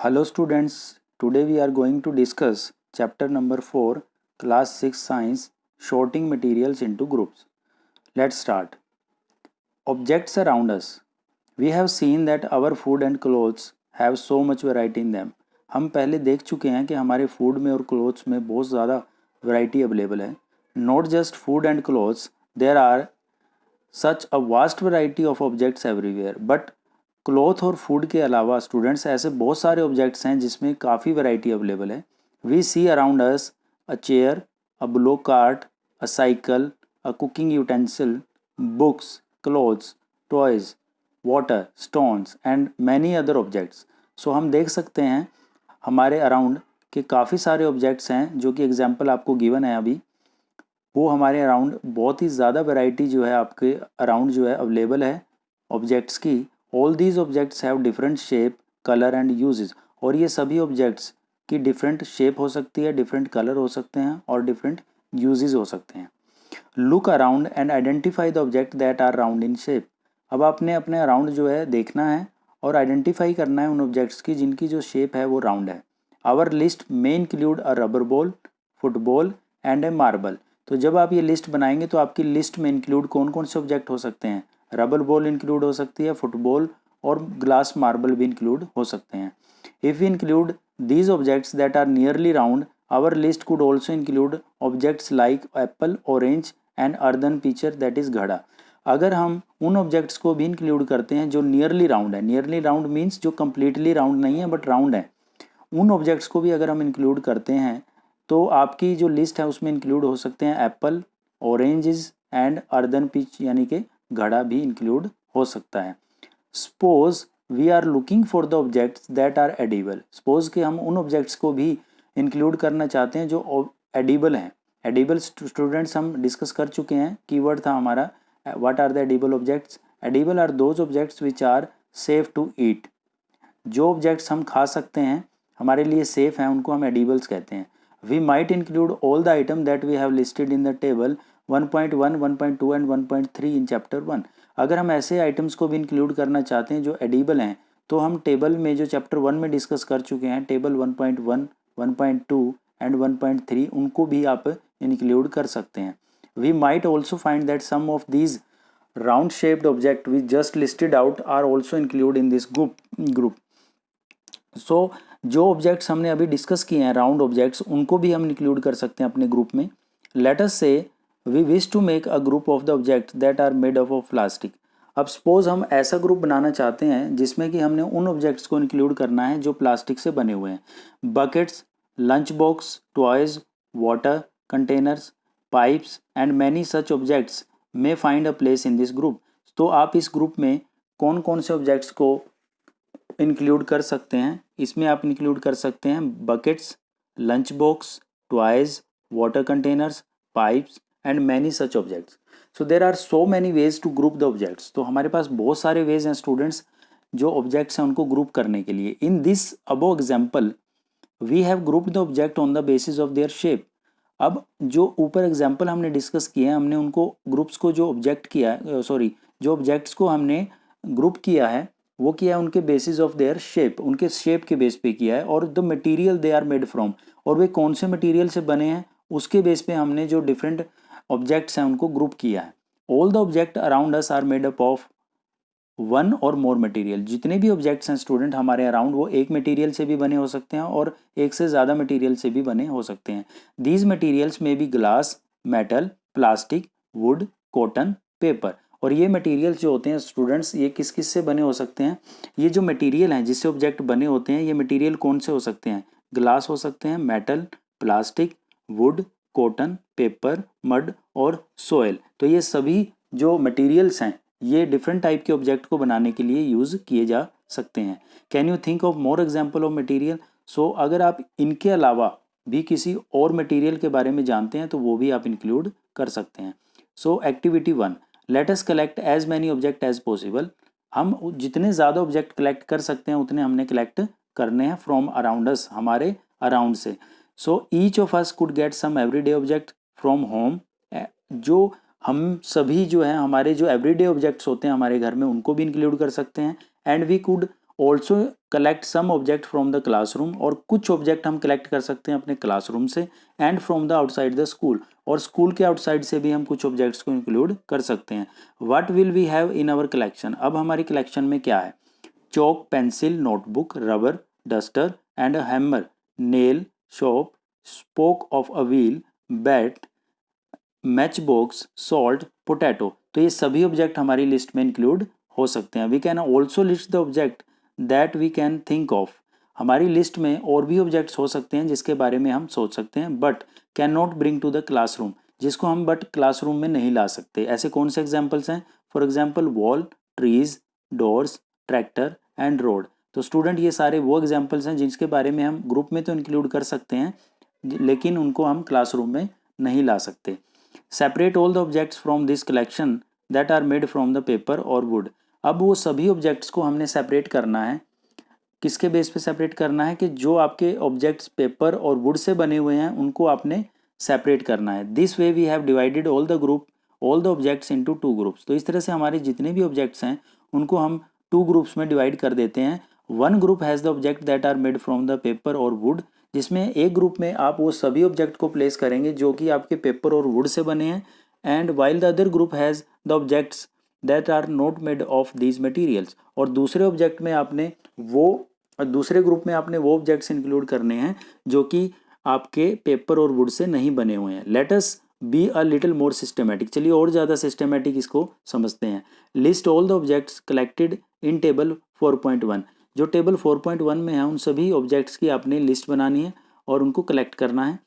Hello students, today we are going to discuss chapter number 4, class 6 science, sorting materials into groups. Let's start. Objects around us. We have seen that our food and clothes have so much variety in them. हम पहले देख चुके हैं कि हमारे food में और clothes में बहुत ज़्यादा वैरायटी अवेलेबल है. Not just food and clothes, there are such a vast variety of objects everywhere, but cloth और फूड के अलावा स्टूडेंट्स ऐसे बहुत सारे ऑब्जेक्ट्स हैं जिसमें काफ़ी वैरायटी अवेलेबल है. We see around us a chair, a bullock cart, a cycle, a cooking utensil, books, clothes, toys, water, stones and many other objects. So हम देख सकते हैं हमारे अराउंड के काफ़ी सारे ऑब्जेक्ट्स हैं जो कि एग्जाम्पल आपको गिवन है अभी. वो हमारे अराउंड बहुत ही ज़्यादा वैरायटी जो है आपके अराउंड जो है अवेलेबल है ऑब्जेक्ट्स की. All these objects have different shape, colour and uses. और ये सभी ऑब्जेक्ट्स की डिफरेंट शेप हो सकती है, डिफरेंट कलर हो सकते हैं और डिफरेंट यूजेस हो सकते हैं. Look around and identify the object that are round in shape. अब आपने अपने अराउंड जो है देखना है और आइडेंटिफाई करना है उन ऑब्जेक्ट्स की जिनकी जो शेप है वो राउंड है. Our list may include a rubber ball, football and a marble. तो जब आप ये लिस्ट बनाएंगे तो आपकी लिस्ट में इंक्लूड कौन कौन से ऑब्जेक्ट हो सकते हैं. रबर बॉल इंक्लूड हो सकती है, फुटबॉल और ग्लास मार्बल भी इंक्लूड हो सकते हैं. If you include these objects that are nearly round, our list could also include objects like apple, orange and earthen pitcher that is घड़ा. अगर हम उन ऑब्जेक्ट्स को भी इंक्लूड करते हैं जो नियरली राउंड है, नियरली राउंड मीन्स जो कम्प्लीटली राउंड नहीं है बट राउंड है, उन ऑब्जेक्ट्स को भी अगर हम इंक्लूड करते हैं तो आपकी जो लिस्ट है उसमें इंक्लूड हो सकते हैं apple, oranges and earthen pitch यानी कि घड़ा भी इंक्लूड हो सकता है. Suppose we are looking for the objects that are edible. Suppose कि हम उन ऑब्जेक्ट्स को भी इंक्लूड करना चाहते हैं जो एडिबल हैं. एडिबल स्टूडेंट्स हम डिस्कस कर चुके हैं, कीवर्ड था हमारा what are the edible objects. Edible are those objects which are safe to eat. जो ऑब्जेक्ट्स हम खा सकते हैं, हमारे लिए सेफ हैं, उनको हम एडिबल्स कहते हैं. We might include all the item that we have listed in the table 1.1, 1.2 and 1.3 in chapter 1. अगर हम ऐसे आइटम्स को भी इंक्लूड करना चाहते हैं जो एडिबल हैं तो हम टेबल में जो चैप्टर 1 में डिस्कस कर चुके हैं, टेबल 1.1, 1.2 एंड 1.3, उनको भी आप इंक्लूड कर सकते हैं. We might also find that some of these round shaped object we just listed out are also include in this group. So जो ऑब्जेक्ट्स हमने अभी डिस्कस किए हैं राउंड ऑब्जेक्ट्स, उनको भी हम इंक्लूड कर सकते हैं अपने ग्रुप में. Let us say we wish to make a group of the objects that are made up of plastic. अब सपोज हम ऐसा ग्रुप बनाना चाहते हैं जिसमें कि हमने उन ऑब्जेक्ट्स को इंक्लूड करना है जो प्लास्टिक से बने हुए हैं. Buckets, lunch box, toys, water containers, pipes and many such objects may find a place in this group. तो आप इस ग्रुप में कौन कौन से ऑब्जेक्ट्स को इंक्लूड कर सकते हैं. इसमें आप इंक्लूड कर सकते हैं buckets, lunch box, toys, water containers, pipes and many such objects. So there are so many ways to group the objects. तो हमारे पास बहुत सारे वेज हैं स्टूडेंट्स जो ऑब्जेक्ट्स हैं उनको ग्रुप करने के लिए. In this above example we have grouped the object on the basis of their shape. अब जो ऊपर एग्जाम्पल हमने डिस्कस किए हैं, हमने उनको ग्रुप्स को जो ऑब्जेक्ट किया जो ऑब्जेक्ट्स को हमने ग्रुप किया है वो किया है उनके बेसिस ऑफ देयर शेप, उनके शेप के बेस पे किया है. और the material they are made from, और वे कौन से मटेरियल से बने हैं उसके बेस पे हमने जो डिफरेंट ऑब्जेक्ट्स हैं उनको ग्रुप किया है. All the object around us are made up of one or more material. जितने भी ऑब्जेक्ट्स हैं स्टूडेंट हमारे अराउंड वो एक मटेरियल से भी बने हो सकते हैं और एक से ज़्यादा मटेरियल से भी बने हो सकते हैं. These materials may be glass, metal, plastic, wood, cotton, paper. और ये मटेरियल्स जो होते हैं स्टूडेंट्स ये किस किस से बने हो सकते हैं. ये जो मटेरियल हैं जिससे ऑब्जेक्ट बने होते हैं ये मटेरियल कौन से हो सकते हैं. ग्लास हो सकते हैं, metal, plastic, wood, cotton, paper, mud और सोयल. तो ये सभी जो मटेरियल्स हैं ये डिफरेंट टाइप के ऑब्जेक्ट को बनाने के लिए यूज़ किए जा सकते हैं. Can you think of more example of material. So अगर आप इनके अलावा भी किसी और मटेरियल के बारे में जानते हैं तो वो भी आप इंक्लूड कर सकते हैं. So activity 1, let us collect as many object as possible. हम जितने ज़्यादा ऑब्जेक्ट कलेक्ट कर सकते हैं उतने हमने कलेक्ट करने हैं फ्रॉम अराउंड अस, हमारे अराउंड से. So each of us could get some everyday object from home. जो हम सभी जो है हमारे जो एवरीडे ऑब्जेक्ट्स होते हैं हमारे घर में उनको भी इंक्लूड कर सकते हैं. And we could also collect some object from the classroom, और कुछ ऑब्जेक्ट हम कलेक्ट कर सकते हैं अपने क्लासरूम से, and from the outside the school, और स्कूल के आउटसाइड से भी हम कुछ ऑब्जेक्ट्स को इंक्लूड कर सकते हैं। What will we have in our collection, अब हमारी कलेक्शन में क्या है? chalk, pencil, notebook, rubber, duster and a hammer, nail, shop, spoke of a wheel, bat, match box, salt, potato. तो ये सभी ऑब्जेक्ट हमारी लिस्ट में इंक्लूड हो सकते हैं। We can also list the object that we can think of, हमारी लिस्ट में और भी ऑब्जेक्ट्स हो सकते हैं जिसके बारे में हम सोच सकते हैं, but can not bring to the classroom, जिसको हम बट क्लासरूम में नहीं ला सकते। ऐसे कौन से एग्जाम्पल्स हैं? For example wall, trees, doors, tractor and road. तो स्टूडेंट ये सारे वो एग्जाम्पल्स हैं जिसके बारे में हम ग्रुप में तो इंक्लूड कर सकते हैं, लेकिन उनको हम क्लासरूम में नहीं ला सकते। Separate all the objects from this collection that are made from the paper or wood. अब वो सभी ऑब्जेक्ट्स को हमने सेपरेट करना है, किसके बेस पे सेपरेट करना है? कि जो आपके ऑब्जेक्ट्स पेपर और वुड से बने हुए हैं उनको आपने सेपरेट करना है। This way we have divided all the objects into two groups. तो इस तरह से हमारे जितने भी ऑब्जेक्ट्स हैं उनको हम टू ग्रुप्स में डिवाइड कर देते हैं। One group has the object that are made from the paper or wood, जिसमें एक ग्रुप में आप वो सभी ऑब्जेक्ट को प्लेस करेंगे जो कि आपके पेपर और वुड से बने हैं, and while the other group has the objects that are not made of these materials, और दूसरे ऑब्जेक्ट में आपने वो दूसरे ग्रुप में आपने वो ऑब्जेक्ट्स इंक्लूड करने हैं जो कि आपके पेपर और वुड से नहीं बने हुए हैं। Let us be a little more systematic, चलिए और ज़्यादा सिस्टमेटिक इसको समझते हैं। List all the objects collected in table 4.1, जो टेबल 4.1 में है उन सभी ऑब्जेक्ट्स की आपने लिस्ट बनानी है और उनको कलेक्ट करना है।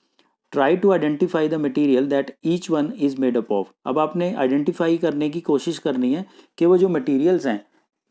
Try to identify the material that each one is made up of, अब आपने आइडेंटिफाई करने की कोशिश करनी है कि वो जो मटीरियल्स हैं,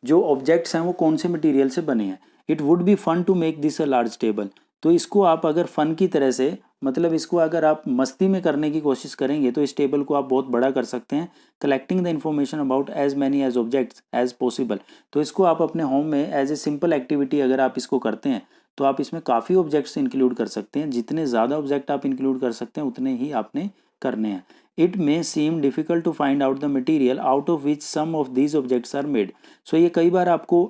जो ऑब्जेक्ट्स हैं, वो कौन से मटीरियल से बने हैं। It would be fun to make this a large table, तो इसको आप अगर फन की तरह से, मतलब इसको अगर आप मस्ती में करने की कोशिश करेंगे तो इस टेबल को आप बहुत बड़ा कर सकते हैं। Collecting the information about as many as objects as possible, तो इसको आप अपने होम में एज ए सिंपल एक्टिविटी अगर आप इसको करते हैं तो आप इसमें काफ़ी ऑब्जेक्ट्स इंक्लूड कर सकते हैं। जितने ज़्यादा ऑब्जेक्ट आप इंक्लूड कर सकते हैं उतने ही आपने करने हैं। It may seem difficult to find out the material out of which some of these objects are made, so ये कई बार आपको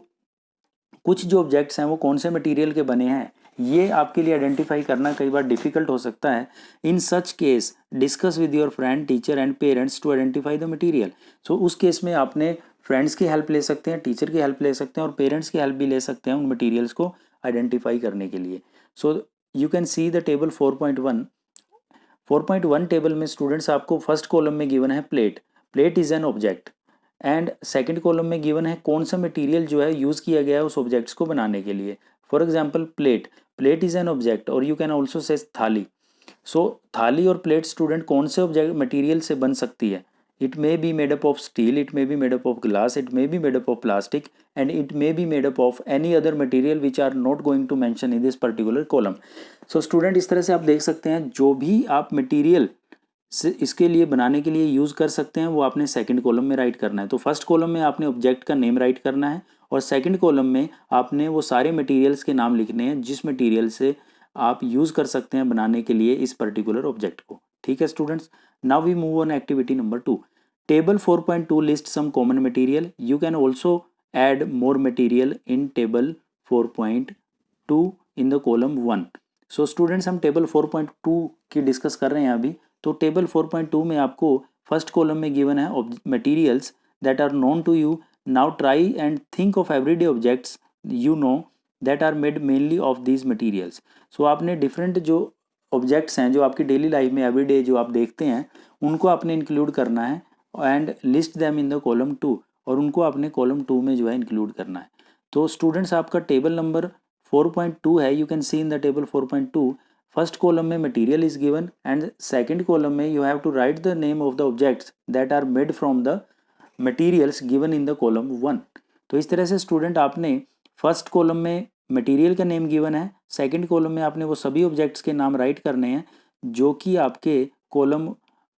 कुछ जो ऑब्जेक्ट्स हैं वो कौन से मटेरियल के बने हैं ये आपके लिए आइडेंटिफाई करना कई बार डिफिकल्ट हो सकता है। In such case discuss with your friend, teacher and parents to identify the material. So उस केस में आपने फ्रेंड्स की हेल्प ले सकते हैं, टीचर की हेल्प ले सकते हैं और पेरेंट्स की हेल्प भी ले सकते हैं उन मटेरियल्स को आइडेंटिफाई करने के लिए। सो you can see the table 4.1। 4.1 table में स्टूडेंट्स आपको फर्स्ट कॉलम में गिवन है plate, plate is an object, and second column में गिवन है कौन सा मटेरियल जो है यूज़ किया गया है उस ऑब्जेक्ट्स को बनाने के लिए। For example plate, plate is an object, और यू कैन ऑल्सो से थाली। सो थाली और प्लेट स्टूडेंट कौन से ऑब्जेक्ट मटेरियल से बन सकती है? It may be made up of steel, it may be made up of glass, it may be made up of plastic, and it may be made up of any other material which are not going to mention in this particular column. So student इस तरह से आप देख सकते हैं जो भी आप मटेरियल से इसके लिए बनाने के लिए यूज़ कर सकते हैं वो आपने सेकंड कॉलम में राइट करना है। तो फर्स्ट कॉलम में आपने ऑब्जेक्ट का नेम राइट करना है और सेकंड कॉलम में आपने वो सारे मटेरियल्स के नाम लिखने हैं जिस मटेरियल से आप यूज़ कर सकते हैं बनाने के लिए इस पर्टिकुलर ऑब्जेक्ट को। ठीक है students, now we move on activity number 2। Table 4.2 list some common material, you can also add more material in table 4.2 in the column 1। So students हम टेबल 4.2 की डिस्कस कर रहे हैं अभी। तो टेबल 4.2 में आपको फर्स्ट कॉलम में गिवन है materials that are known to you. Now try and think of everyday objects you know that are made mainly of these materials. So आपने डिफरेंट जो ऑब्जेक्ट्स हैं जो आपकी डेली लाइफ में एवरीडे जो आप देखते हैं उनको आपने इंक्लूड करना है and list them in the column 2, और उनको आपने कॉलम 2 में जो है इंक्लूड करना है। तो स्टूडेंट्स आपका टेबल नंबर 4.2 है, you can see in the table 4.2 first column में material is given and second column में you have to write the name of the objects that are made from the materials given in the column 1। तो इस तरह से student आपने first column में material का name given है, second column में आपने वो सभी ऑब्जेक्ट्स के नाम राइट करने हैं जो कि आपके कॉलम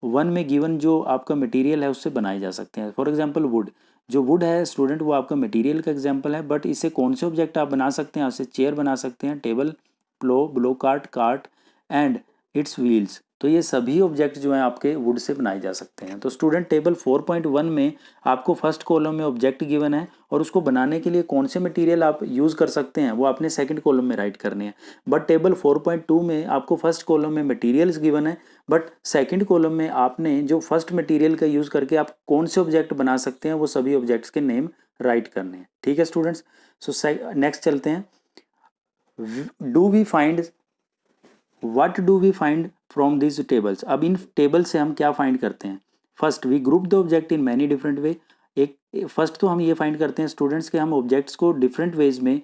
1 में गिवन जो आपका मटेरियल है उससे बनाए जा सकते हैं। फॉर एग्जांपल वुड, जो वुड है स्टूडेंट वो आपका मटेरियल का एग्जांपल है, बट इससे कौन से ऑब्जेक्ट आप बना सकते हैं? आपसे चेयर बना सकते हैं, table, plough, bullock cart, cart, and its wheels. तो ये सभी ऑब्जेक्ट जो हैं आपके वुड से बनाए जा सकते हैं। तो स्टूडेंट टेबल 4.1 में आपको फर्स्ट कॉलम में ऑब्जेक्ट गिवन है और उसको बनाने के लिए कौन से मटेरियल आप यूज़ कर सकते हैं वो आपने सेकंड कॉलम में राइट करने हैं। बट टेबल 4.2 में आपको फर्स्ट कॉलम में मटेरियल्स गिवन है, बट सेकंड कॉलम में आपने जो फर्स्ट मटेरियल का यूज़ करके आप कौन से ऑब्जेक्ट बना सकते हैं वो सभी ऑब्जेक्ट्स के नेम राइट करने हैं। ठीक है स्टूडेंट्स। सो नेक्स्ट चलते हैं। Do we find what do we find from this tables. अब इन टेबल से हम क्या फाइंड करते हैं। First we group the object in many different way. एक फर्स्ट तो हम ये फाइंड करते हैं स्टूडेंट्स के हम ऑब्जेक्ट्स को डिफरेंट वेज में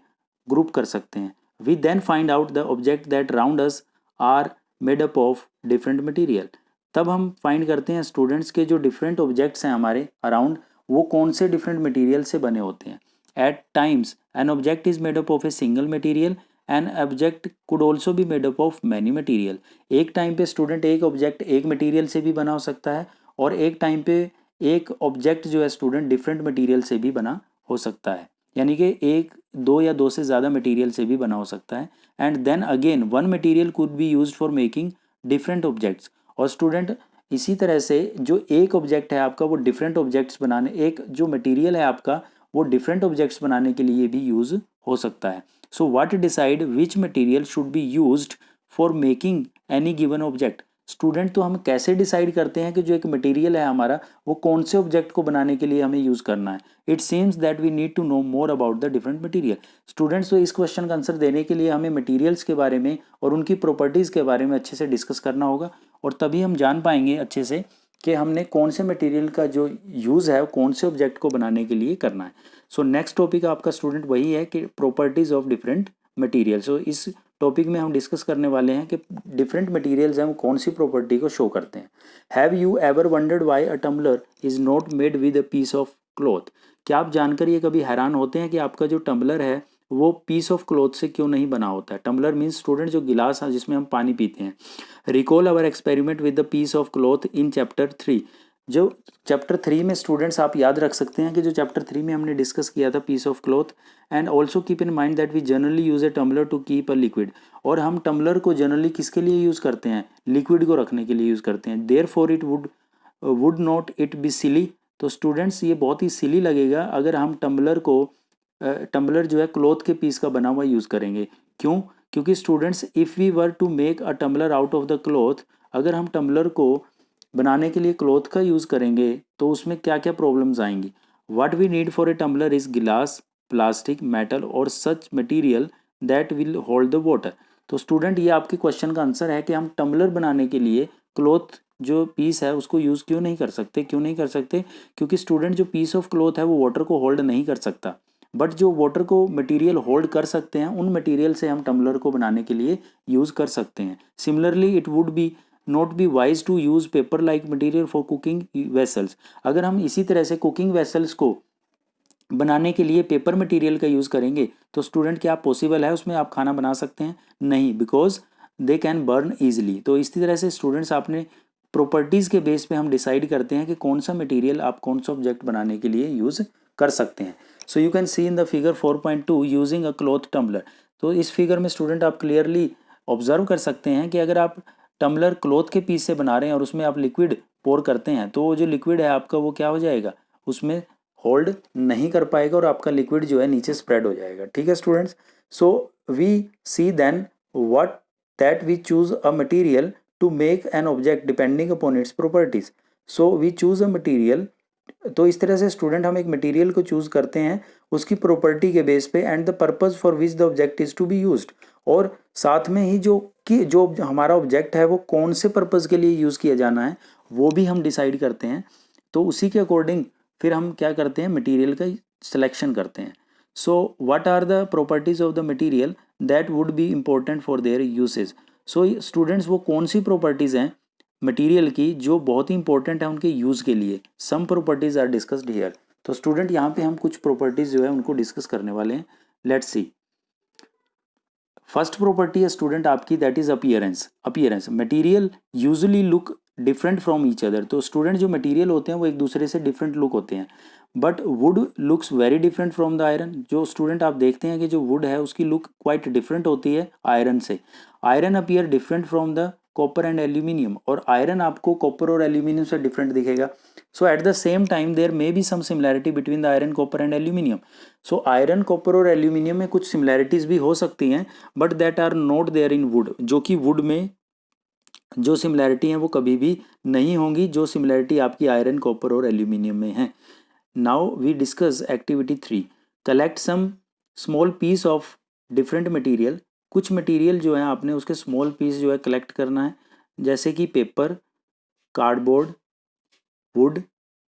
ग्रुप कर सकते हैं। We then find out the object that round us are made up of different material. तब हम फाइंड करते हैं स्टूडेंट्स के जो डिफरेंट ऑब्जेक्ट्स हैं हमारे अराउंड वो कौन से डिफरेंट मटीरियल से बने होते हैं। At times an object is made up of a single material, an object could also be made up of many material. एक टाइम पे स्टूडेंट एक ऑब्जेक्ट एक मटीरियल से भी बना हो सकता है और एक टाइम पे एक ऑब्जेक्ट जो है स्टूडेंट डिफरेंट मटीरियल से भी बना हो सकता है, यानी कि एक दो या दो से ज़्यादा मटीरियल से भी बना हो सकता है। And then again one material could be used for making different objects. और स्टूडेंट इसी तरह से जो एक ऑब्जेक्ट है आपका वो डिफरेंट ऑब्जेक्ट्स बनाने, एक जो मटीरियल है आपका वो डिफरेंट ऑब्जेक्ट्स बनाने के लिए भी यूज़ हो सकता है। So what decide which material should be used for making any given object. Student तो हम कैसे डिसाइड करते हैं कि जो एक मटेरियल है हमारा वो कौन से ऑब्जेक्ट को बनाने के लिए हमें यूज़ करना है। It seems that we need to know more about the different material. Students तो इस क्वेश्चन का आंसर देने के लिए हमें मटेरियल्स के बारे में और उनकी प्रॉपर्टीज़ के बारे में अच्छे से डिस्कस करना होगा और तभी हम जान पाएंगे अच्छे से कि हमने कौन से मटेरियल का जो यूज़ है कौन से ऑब्जेक्ट को बनाने के लिए करना है। सो नेक्स्ट टॉपिक आपका स्टूडेंट वही है कि प्रॉपर्टीज़ ऑफ डिफरेंट मटेरियल। सो इस टॉपिक में हम डिस्कस करने वाले हैं कि डिफरेंट मटेरियल्स हैं वो कौन सी प्रॉपर्टी को शो करते हैं। Have you ever wondered why a tumbler is not made with a piece of cloth. क्या आप जानकर ये कभी हैरान होते हैं कि आपका जो टम्बलर है वो पीस ऑफ क्लॉथ से क्यों नहीं बना होता है। टम्बलर मीन्स स्टूडेंट जो गिलास है जिसमें हम पानी पीते हैं। Recall our experiment with the piece of cloth in chapter 3। जो चैप्टर 3 में स्टूडेंट्स आप याद रख सकते हैं कि जो चैप्टर 3 में हमने डिस्कस किया था piece of cloth. And also keep in mind that we generally use a tumbler to keep a liquid. और हम टम्बलर को जनरली किसके लिए यूज़ करते हैं, लिक्विड को रखने के लिए यूज़ करते हैं। Therefore it would not it be silly. तो स्टूडेंट्स ये बहुत ही सिली लगेगा अगर हम टम्बलर जो है क्लॉथ के पीस का बना हुआ यूज़ करेंगे। क्यों? क्योंकि students if we were to make a tumbler out of the cloth, अगर हम टम्बलर को बनाने के लिए क्लॉथ का यूज़ करेंगे तो उसमें क्या क्या प्रॉब्लम्स आएंगी। What we need for a tumbler is glass, plastic, metal और such material that will hold the water. तो स्टूडेंट ये आपके क्वेश्चन का आंसर है कि हम टम्बलर बनाने के लिए क्लॉथ जो पीस है उसको यूज़ क्यों नहीं कर सकते। क्यों नहीं कर सकते? क्योंकि स्टूडेंट जो पीस ऑफ क्लॉथ है वो वाटर को होल्ड नहीं कर सकता, बट जो वाटर को मटेरियल होल्ड कर सकते हैं उन मटेरियल से हम टम्बलर को बनाने के लिए यूज़ कर सकते हैं। Similarly it would be not be wise to use paper like material for cooking vessels. अगर हम इसी तरह से कुकिंग वेसल्स को बनाने के लिए पेपर मटेरियल का यूज़ करेंगे तो स्टूडेंट क्या पॉसिबल है उसमें आप खाना बना सकते हैं? नहीं, because they can burn easily. तो इसी तरह से स्टूडेंट्स आपने प्रॉपर्टीज़ के बेस पे हम डिसाइड करते हैं कि कौन सा मटेरियल आप कौन सा ऑब्जेक्ट बनाने के लिए यूज़ कर सकते हैं। So you can see in the figure 4.2 using a cloth tumbler. तो इस फिगर में स्टूडेंट आप क्लियरली ऑब्जर्व कर सकते हैं कि अगर आप टम्बलर क्लॉथ के पीस से बना रहे हैं और उसमें आप लिक्विड पोर करते हैं तो वो जो लिक्विड है आपका वो क्या हो जाएगा, उसमें होल्ड नहीं कर पाएगा और आपका लिक्विड जो है नीचे स्प्रेड हो जाएगा। ठीक है students. So we see then what that we choose a material to make an object depending upon its properties. So we choose a material. तो इस तरह से स्टूडेंट हम एक मटेरियल को चूज करते हैं उसकी प्रॉपर्टी के बेस पे and the purpose for which the object is to be used. और साथ में ही जो हमारा ऑब्जेक्ट है वो कौन से पर्पस के लिए यूज़ किया जाना है वो भी हम डिसाइड करते हैं। तो उसी के अकॉर्डिंग फिर हम क्या करते हैं, मटेरियल का सिलेक्शन करते हैं। So what are the properties of the material that would be important for their usage. So students वो कौन सी प्रॉपर्टीज़ हैं मटेरियल की जो बहुत ही इंपॉर्टेंट है उनके यूज़ के लिए। Some properties are discussed here. तो स्टूडेंट यहाँ पे हम कुछ प्रॉपर्टीज जो है उनको डिस्कस करने वाले हैं। Let's see. फर्स्ट प्रॉपर्टी है स्टूडेंट आपकी that is appearance. Appearance material usually look different from each other. तो स्टूडेंट जो मटेरियल होते हैं वो एक दूसरे से डिफरेंट लुक होते हैं, but would looks very different from the iron. जो स्टूडेंट आप देखते हैं कि जो वुड है उसकी लुक क्वाइट डिफरेंट होती है आयरन से। Iron appear different from the copper and aluminium, और आयरन आपको कॉपर और एल्यूमिनियम से डिफरेंट दिखेगा. So at the same time there may be some similarity between the iron, copper and aluminium. So iron, copper और aluminium में कुछ similarities भी हो सकती हैं, but that are not there in wood. जो कि वुड में जो सिमिलैरिटी है वो कभी भी नहीं होंगी जो सिमिलैरिटी आपकी आयरन, कॉपर और एल्यूमिनियम में है. Now we discuss activity 3. Collect some small piece of different material. कुछ मटेरियल जो है आपने उसके स्मॉल पीस जो है कलेक्ट करना है, जैसे कि paper, cardboard, wood,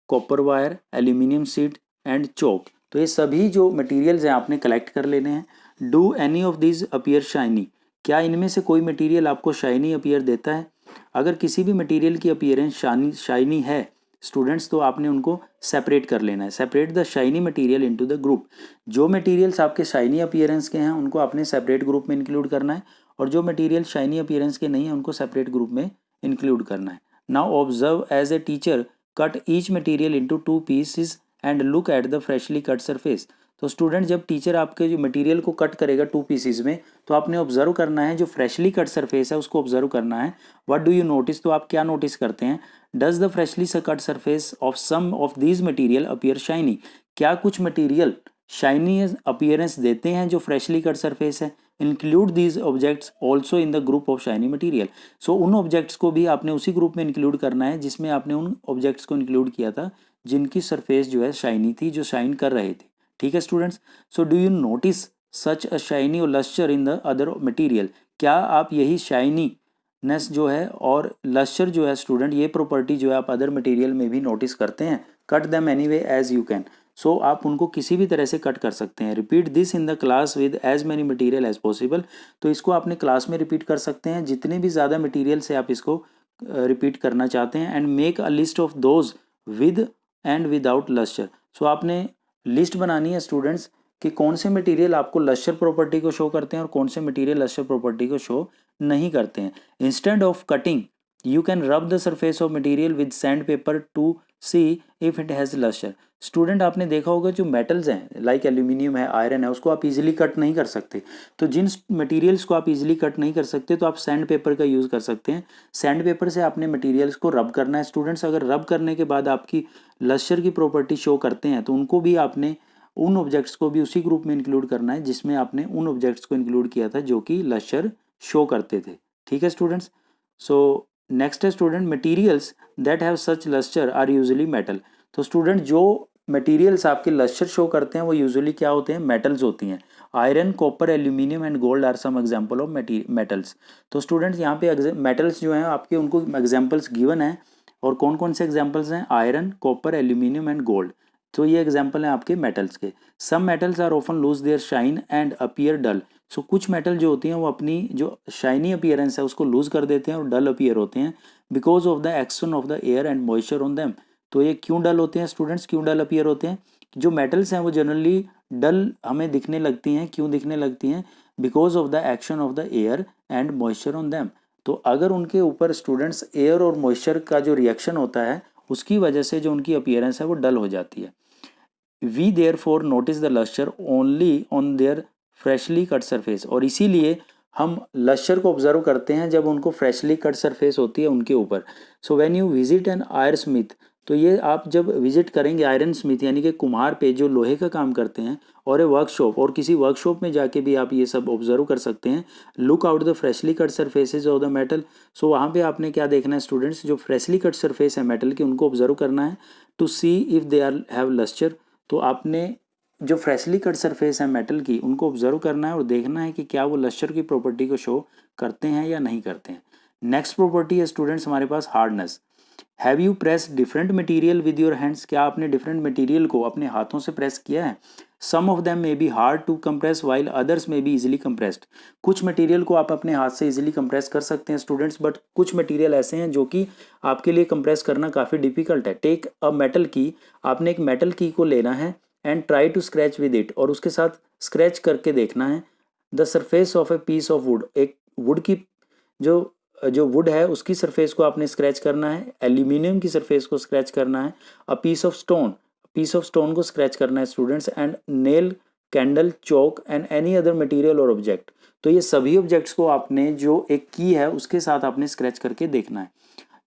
copper wire, aluminium sheet and chalk. तो ये सभी जो मटेरियल्स हैं आपने कलेक्ट कर लेने हैं. Do any of this appear shiny. क्या इनमें से कोई मटेरियल आपको शाइनी अपीयर देता है? अगर किसी भी मटेरियल की अपीयरेंस शाइनी है स्टूडेंट्स, तो आपने उनको सेपरेट कर लेना है. Separate the shiny material into the group. जो मटेरियल्स आपके शाइनी अपीयरेंस के हैं उनको आपने सेपरेट ग्रुप में इंक्लूड करना है, और जो मटेरियल शाइनी अपीयरेंस के नहीं है उनको सेपरेट ग्रुप में इंक्लूड करना है. Now observe as a teacher, cut each material into 2 pieces and look at the freshly cut surface. तो स्टूडेंट जब टीचर आपके जो मटेरियल को कट करेगा 2 पीसेस में, तो आपने ऑब्जर्व करना है जो फ्रेशली कट सरफेस है उसको ऑब्जर्व करना है. What do you notice? तो आप क्या नोटिस करते हैं? Does the freshly cut surface of some of these material appear shiny. क्या कुछ मटीरियल शाइनी अपीयरेंस देते हैं जो फ्रेशली कट सरफेस है? Include these objects also in the group of shiny material. So उन ऑब्जेक्ट्स को भी आपने उसी ग्रुप में इंक्लूड करना है जिसमें आपने उन ऑब्जेक्ट्स को इंक्लूड किया था जिनकी सरफेस जो है शाइनी थी, जो शाइन कर रहे थे. ठीक है students. So do you notice such a shiny और lustre in the other material. क्या आप यही शाइनीनेस जो है और लस्टर जो है स्टूडेंट, ये प्रॉपर्टी जो है आप अदर मटेरियल में भी नोटिस करते हैं? Cut them any way as you can. So आप उनको किसी भी तरह से कट कर सकते हैं. Repeat this in the class with as many material as possible. तो इसको आपने क्लास में रिपीट कर सकते हैं जितने भी ज़्यादा मटीरियल से आप इसको रिपीट करना चाहते हैं. And make a list of those with and without lustre. So आपने लिस्ट बनानी है स्टूडेंट्स कि कौन से मटेरियल आपको लस्टर प्रॉपर्टी को शो करते हैं और कौन से मटेरियल लस्टर प्रॉपर्टी को शो नहीं करते हैं. Instead of cutting you can rub the surface of material with sand paper to see if it has lustre. Student आपने देखा होगा जो मेटल्स हैं लाइक एल्यूमिनियम है, आयरन है, उसको आप इजीली कट नहीं कर सकते. तो जिन मटेरियल्स को आप इजीली कट नहीं कर सकते तो आप सैंड पेपर का यूज़ कर सकते हैं. सैंड पेपर से आपने मटेरियल्स को रब करना है स्टूडेंट्स. अगर रब करने के बाद आपकी लस्टर की प्रॉपर्टी शो करते हैं तो उनको भी आपने उन ऑब्जेक्ट्स को भी उसी ग्रुप में इंक्लूड करना है जिसमें आपने उन ऑब्जेक्ट्स को इंक्लूड किया था जो कि लस्टर शो करते थे. ठीक है स्टूडेंट्स. सो नेक्स्ट है student, materials that have such lustre are usually metal. तो स्टूडेंट जो मटेरियल्स आपके लस्टर शो करते हैं वो यूजुअली क्या होते हैं? मेटल्स होती हैं. Iron, copper, aluminium and gold are some example of metals. तो स्टूडेंट्स यहाँ पे मेटल्स जो हैं आपके उनको एग्जांपल्स गिवन है. और कौन कौन से एग्जांपल्स हैं? Iron, copper, aluminium and gold. तो ये एग्जांपल हैं आपके मेटल्स के. Some metals are often lose their shine and appear dull. So कुछ मेटल जो होती हैं वो अपनी जो शाइनी अपीयरेंस है उसको लूज कर देते हैं और डल अपीयर होते हैं because of the action of the air and moisture on them. तो ये क्यों डल होते हैं स्टूडेंट्स, क्यों डल अपीयर होते हैं? जो मेटल्स हैं वो जनरली डल हमें दिखने लगती हैं. क्यों दिखने लगती हैं? Because of the action of the air and moisture on them. तो अगर उनके ऊपर स्टूडेंट्स एयर और मॉइस्चर का जो रिएक्शन होता है उसकी वजह से जो उनकी अपीयरेंस है वो डल हो जाती है. We therefore notice the lustre only on their freshly cut surface. और इसीलिए हम लस्टर को ऑब्जर्व करते हैं जब उनको फ्रेशली कट सरफेस होती है उनके ऊपर. So when you visit an iron smith, तो ये आप जब विजिट करेंगे आयरन स्मिथ यानी कि कुम्हार पे जो लोहे का काम करते हैं, और ए वर्कशॉप और किसी वर्कशॉप में जाके भी आप ये सब ऑब्जर्व कर सकते हैं. Look out the freshly cut surfaces of the metal. So वहाँ पे आपने क्या देखना है स्टूडेंट्स, जो फ्रेशली कट सरफेस है मेटल की उनको ऑब्जर्व करना है to see if they are have lustre. तो आपने जो फ्रेशली कट सरफेस है मेटल की उनको ऑब्जर्व करना है और देखना है कि क्या वो लस्टर की प्रॉपर्टी को शो करते हैं या नहीं करते हैं. नेक्स्ट प्रॉपर्टी है स्टूडेंट्स हमारे पास hardness. Have you press different material with your hands. क्या आपने डिफरेंट मटेरियल को अपने हाथों से प्रेस किया है? Some of them may be hard to compress while others may be easily compressed. कुछ मटेरियल को आप अपने हाथ से इजिली कंप्रेस कर सकते हैं स्टूडेंट्स, बट कुछ मटेरियल ऐसे हैं जो कि आपके लिए कंप्रेस करना काफ़ी डिफिकल्ट है. टेक अ मेटल की. आपने एक मेटल की को लेना है and try to scratch with it, और उसके साथ स्क्रैच करके देखना है the surface of a piece of wood. एक वुड की जो जो वुड है उसकी सरफेस को आपने स्क्रैच करना है. एल्यूमिनियम की सरफेस को स्क्रैच करना है. अ पीस ऑफ स्टोन को स्क्रैच करना है students. And nail candle, chalk and any other material और ऑब्जेक्ट। तो ये सभी ऑब्जेक्ट्स को आपने जो एक की है उसके साथ आपने स्क्रैच करके देखना है।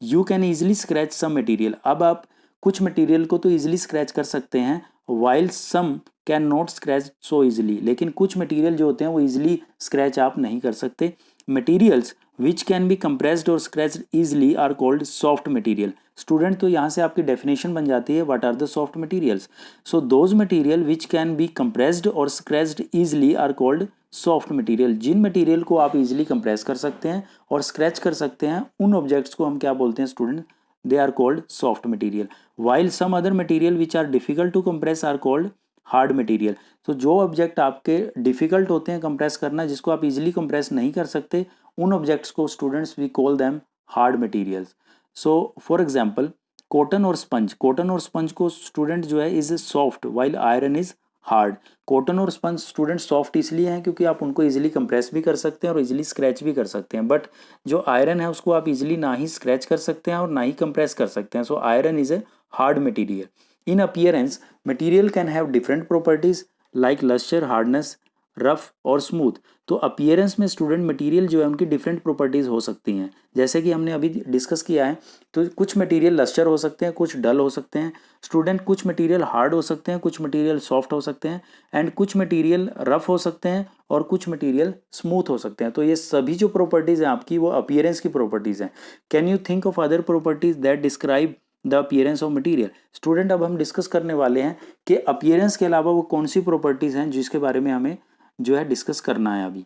You can easily scratch some material. अब आप कुछ मटीरियल को तो ईजिली स्क्रैच कर सकते हैं, while some can not scratch so easily, लेकिन कुछ मटीरियल जो होते हैं वो ईजिली स्क्रैच आप नहीं कर सकते। Materials which can be compressed और scratched easily are called soft material. Student, तो यहाँ से आपकी डेफिनेशन बन जाती है what are the soft materials. So those material which can be compressed और scratched easily are called soft material. जिन मटीरियल को आप इजीली कंप्रेस कर सकते हैं और स्क्रैच कर सकते हैं, उन ऑब्जेक्ट्स को हम क्या बोलते हैं student? They are called soft material. While some other material which are difficult to compress are called hard material. तो जो ऑब्जेक्ट आपके डिफिकल्ट होते हैं कंप्रेस करना, जिसको आप इजीली कंप्रेस नहीं कर सकते, उन ऑब्जेक्ट्स को students we call them hard materials. So for example cotton और स्पंज। कॉटन और स्पंज को स्टूडेंट जो है is soft while iron is hard. Cotton और स्पंज स्टूडेंट सॉफ्ट इसलिए हैं क्योंकि आप उनको इजीली कंप्रेस भी कर सकते हैं और इजीली स्क्रैच भी कर सकते हैं, बट जो आयरन है उसको आप इजीली ना ही स्क्रैच कर सकते हैं और ना ही कंप्रेस कर सकते हैं। So iron is a hard material. In appearance material can have different properties like lustre, hardness, rough और स्मूथ। तो अपीयरेंस में स्टूडेंट मटेरियल जो है उनकी डिफरेंट प्रॉपर्टीज हो सकती हैं, जैसे कि हमने अभी डिस्कस किया है। तो कुछ मटेरियल लस्टर हो सकते हैं, कुछ डल हो सकते हैं स्टूडेंट, कुछ मटेरियल हार्ड हो सकते हैं, कुछ मटेरियल सॉफ्ट हो सकते हैं, एंड कुछ मटेरियल रफ हो सकते हैं और कुछ मटेरियल स्मूथ हो सकते हैं। तो ये सभी जो प्रॉपर्टीज हैं आपकी वो अपीयरेंस की प्रॉपर्टीज हैं। Can you think of other properties that describe the appearance of material? Student, अब हम डिस्कस करने वाले हैं कि अपीयरेंस के अलावा वो कौन सी प्रॉपर्टीज हैं जिसके बारे में हमें जो है डिस्कस करना है अभी।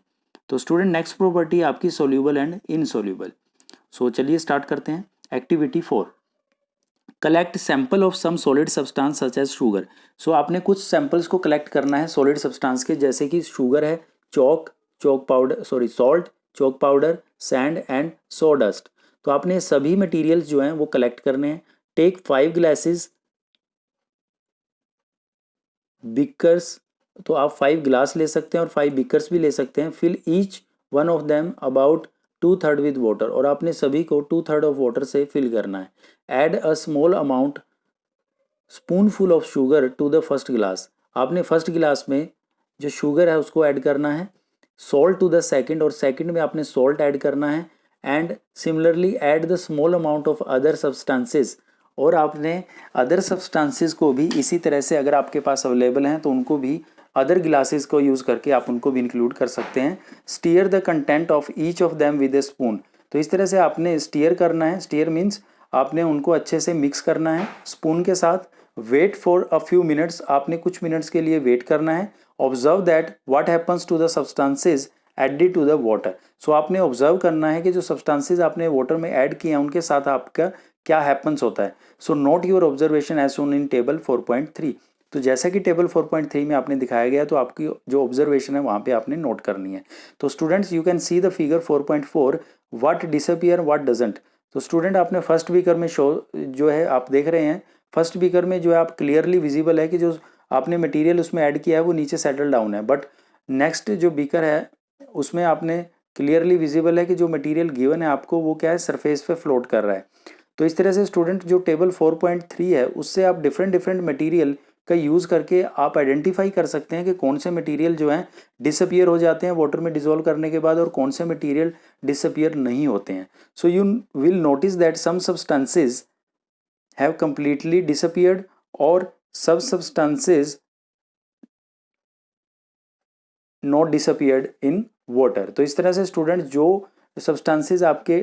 तो स्टूडेंट नेक्स्ट प्रॉपर्टी आपकी सोल्यूबल एंड इनसोल्यूबल। सो चलिए स्टार्ट करते हैं। Activity 4, collect sample of some solid substance such as sugar. So आपने कुछ सैंपल्स को कलेक्ट करना है सॉलिड सब्सटेंस के, जैसे कि शुगर है, chalk powder, salt, chalk powder, sand and sawdust. तो आपने सभी मटेरियल्स जो हैं वो कलेक्ट करने हैं। Take 5 glasses beakers. तो आप 5 ग्लास ले सकते हैं और 5 बिकर्स भी ले सकते हैं। Fill each one of them about 2/3 with water. और आपने सभी को 2/3 ऑफ वाटर से फिल करना है। Add a small amount spoonful of sugar to the first glass. आपने फर्स्ट ग्लास में जो शुगर है उसको ऐड करना है। सॉल्ट टू द सेकंड, और सेकंड में आपने सॉल्ट ऐड करना है। And similarly add the small amount of other substances. और आपने अदर सब्सटेंसेस को भी इसी तरह से, अगर आपके पास अवेलेबल हैं तो उनको भी अदर ग्लासेस को यूज़ करके आप उनको भी इंक्लूड कर सकते हैं। Stir the content of each of them with a spoon. तो इस तरह से आपने स्टीयर करना है। स्टीयर मीन्स आपने उनको अच्छे से मिक्स करना है स्पून के साथ। Wait for a few minutes. आपने कुछ मिनट्स के लिए वेट करना है। Observe that what happens to the substances added to the water. So आपने ऑब्जर्व करना है कि जो सब्सटेंसेस आपने वाटर में ऐड किए हैं उनके साथ आपका क्या हैपन्स होता है। So note your observation as shown in table 4.3। तो जैसा कि टेबल 4.3 में आपने दिखाया गया, तो आपकी जो ऑब्जर्वेशन है वहाँ पे आपने नोट करनी है। तो students you can see the figure 4.4, what disappear what doesn't. तो स्टूडेंट आपने फर्स्ट बीकर में शो जो है आप देख रहे हैं, फर्स्ट बीकर में जो है आप क्लियरली विजिबल है कि जो आपने मटेरियल उसमें ऐड किया है वो नीचे सेटल डाउन है। बट नेक्स्ट जो बीकर है उसमें आपने क्लियरली विजिबल है कि जो मटेरियल गिवन है आपको वो क्या है, सरफेस पे फ्लोट कर रहा है। तो इस तरह से स्टूडेंट जो टेबल 4.3 है उससे आप डिफरेंट मटेरियल का यूज़ करके आप आइडेंटिफाई कर सकते हैं कि कौन से मटेरियल जो हैं डिसअपियर हो जाते हैं वाटर में डिजोल्व करने के बाद और कौन से मटेरियल डिसअपियर नहीं होते हैं। So you will notice that some substances have completely disappeared और सब substances not disappeared in water. तो इस तरह से स्टूडेंट जो सब्सटेंसेस आपके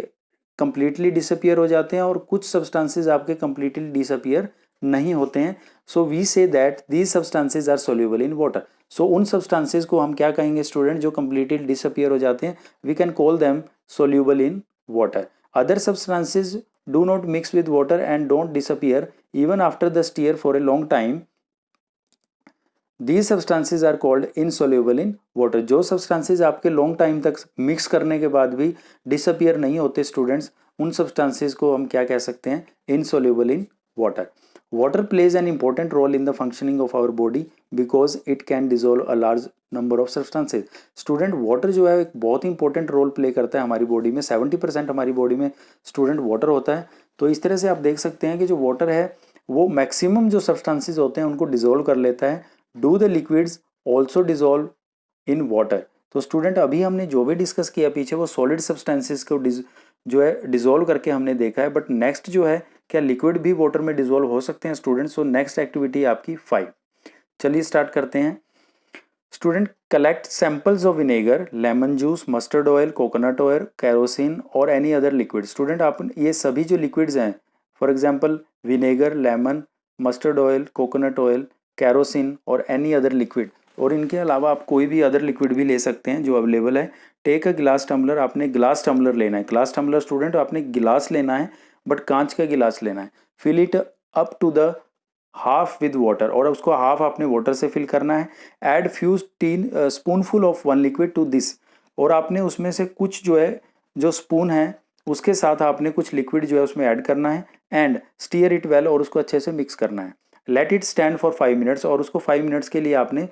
कंप्लीटली डिसअपियर हो जाते हैं और कुछ सब्सटेंसेस आपके कंप्लीटली डिसअपियर नहीं होते हैं। So we say that these substances are soluble in water. So उन सब्सटेंसेस को हम क्या कहेंगे स्टूडेंट, जो कंप्लीटली डिसअपियर हो जाते हैं, we can call them soluble in water. Other substances do not mix with water and don't disappear even after the stir for a long time. These substances are called insoluble in water। जो substances आपके long time तक mix करने के बाद भी disappear नहीं होते students, उन सब्सटेंसेज को हम क्या कह सकते हैं, insoluble in water. Water plays an important role in the functioning of our body because it can dissolve a large number of substances. Student water जो है एक बहुत इंपॉर्टेंट रोल प्ले करता है हमारी बॉडी में। 70% हमारी बॉडी में स्टूडेंट वाटर होता है। तो इस तरह से आप देख सकते हैं कि जो वाटर है वो मैक्सिमम जो सब्सटेंसेज होते हैं उनको डिजोल्व कर लेता है। Do the liquids also dissolve in water. तो स्टूडेंट अभी हमने जो भी डिस्कस किया पीछे वो सॉलिड सब्सटेंसेस को जो है डिजोल्व करके हमने देखा है, बट नेक्स्ट जो है क्या लिक्विड भी वाटर में डिजोल्व हो सकते हैं स्टूडेंट्स? सो नेक्स्ट एक्टिविटी आपकी 5। चलिए स्टार्ट करते हैं। Student collect samples of vinegar, lemon juice, mustard oil, coconut oil, kerosene और एनी अदर लिक्विड। स्टूडेंट आप ये सभी जो लिक्विड्स हैं, for example vinegar, lemon, mustard oil, coconut oil, kerosene और एनी अदर लिक्विड, और इनके अलावा आप कोई भी अदर लिक्विड भी ले सकते हैं जो अवेलेबल है। टेक अ ग्लास टम्बलर, आपने ग्लास टम्बलर लेना है। ग्लास टम्बलर स्टूडेंट आपने गिलास लेना है, बट कांच का गिलास लेना है। Fill it up to the half with water, और उसको हाफ आपने वाटर से फिल करना है। Add few spoonful of one liquid to this, और आपने उसमें से कुछ जो है जो स्पून है उसके साथ आपने कुछ लिक्विड जो है उसमें ऐड करना है। एंड स्टीयर इट वेल, और उसको अच्छे से मिक्स करना है। Let it stand for 5 minutes, और उसको 5 मिनट्स के लिए आपने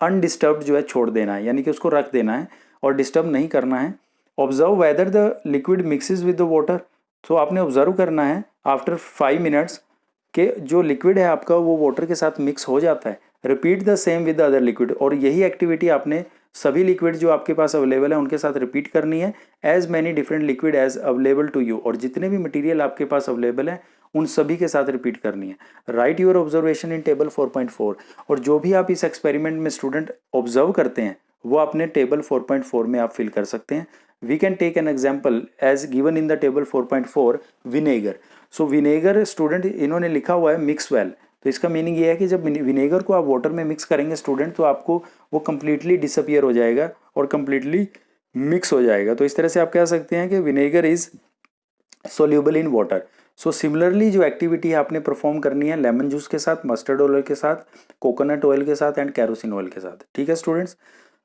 अनडिस्टर्ब जो है छोड़ देना है, यानी कि उसको रख देना है और डिस्टर्ब नहीं करना है। Observe whether the liquid mixes with the water, तो आपने ऑब्जर्व करना है आफ्टर 5 मिनट्स कि जो लिक्विड है आपका वो वाटर के साथ मिक्स हो जाता है। Repeat the same with the other liquid, और यही एक्टिविटी आपने सभी लिक्विड जो आपके पास अवेलेबल है उनके साथ रिपीट करनी है। As many different liquid as available to you, और जितने भी मटेरियल आपके पास अवेलेबल है उन सभी के साथ रिपीट करनी है। Right your observation in table 4.4, और जो भी आप इस एक्सपेरिमेंट में स्टूडेंट ऑब्जर्व करते हैं वो अपने टेबल 4.4 में आप फिल कर सकते हैं। We can take an example as given in the table 4.4, vinegar. So vinegar student इन्होंने लिखा हुआ है मिक्स वेल, तो इसका मीनिंग ये है कि जब विनेगर को आप वाटर में मिक्स करेंगे स्टूडेंट तो आपको वो कम्प्लीटली डिसअपियर हो जाएगा और कम्प्लीटली मिक्स हो जाएगा। तो इस तरह से आप कह सकते हैं कि vinegar is soluble in water. So similarly जो एक्टिविटी है आपने परफॉर्म करनी है लेमन जूस के साथ, मस्टर्ड ऑयल के साथ, कोकोनट ऑयल के साथ एंड कैरोसिन ऑयल के साथ। ठीक है स्टूडेंट्स।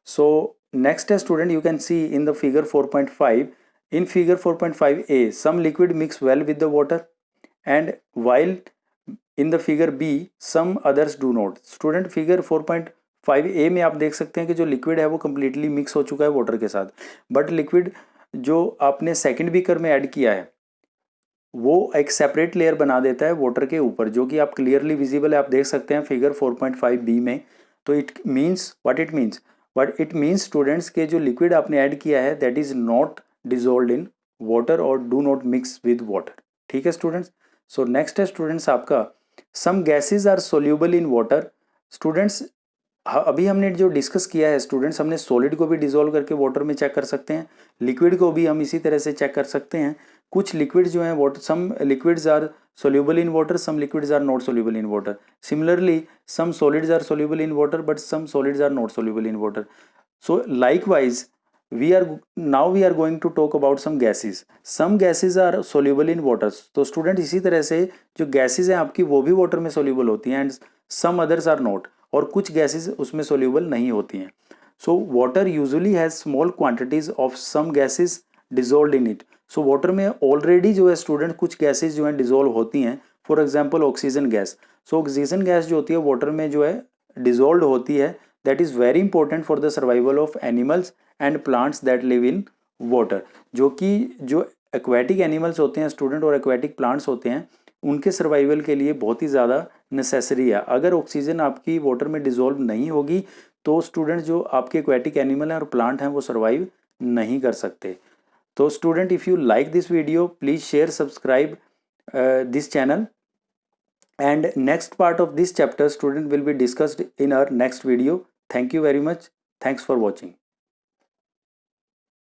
सो नेक्स्ट है student, you can see in the figure 4.5, in figure 4.5a some liquid mix well with the water, and while in the figure b some others do not। Student figure 4.5a में आप देख सकते हैं कि जो liquid है वो completely mix हो चुका है वाटर के साथ, बट लिक्विड जो आपने सेकंड बीकर में ऐड किया है वो एक सेपरेट लेयर बना देता है वाटर के ऊपर, जो कि आप क्लियरली विजिबल है, आप देख सकते हैं फिगर 4.5b में। तो it means what it means students के जो लिक्विड आपने ऐड किया है that is not dissolve in water और do not mix with water. ठीक है स्टूडेंट्स। सो नेक्स्ट है स्टूडेंट्स आपका some gases are soluble in water. Students अभी हमने जो डिस्कस किया है स्टूडेंट्स, हमने सॉलिड को भी डिजोल्व करके वाटर में चेक कर सकते हैं, लिक्विड को भी हम इसी तरह से चेक कर सकते हैं। कुछ लिक्विड जो हैं water, some liquids are soluble in water, some liquids are not soluble in water. Similarly some solids are soluble in water but some solids are not soluble in water. So likewise we are going to talk about some gases. some gases are soluble in water। तो student इसी तरह से जो gases हैं आपकी वो भी water में सोल्यूबल होती हैं, and some others are not, और कुछ गैसेज उसमें सोल्यूबल नहीं होती हैं। So water usually has small quantities of some gases dissolve in it. So water में ऑलरेडी जो है स्टूडेंट कुछ गैसेज जो हैं डिजोल्व होती हैं, for example oxygen gas. So oxygen gas जो होती है वाटर में जो है डिजोल्व होती है, that is very important for the survival of animals and plants that live in water. जो कि जो एक्वेटिक एनिमल्स होते हैं स्टूडेंट और एक्वेटिक प्लांट्स होते हैं उनके सर्वाइवल के लिए बहुत ही ज़्यादा नेसेसरी है। अगर ऑक्सीजन आपकी वाटर में डिजोल्व नहीं होगी तो स्टूडेंट जो आपके एक्वेटिक एनिमल हैं और प्लांट हैं वो सर्वाइव नहीं कर सकते। तो student if you like this video please share subscribe this channel, and next part of this chapter student will be discussed in our next video. Thank you very much. Thanks for watching.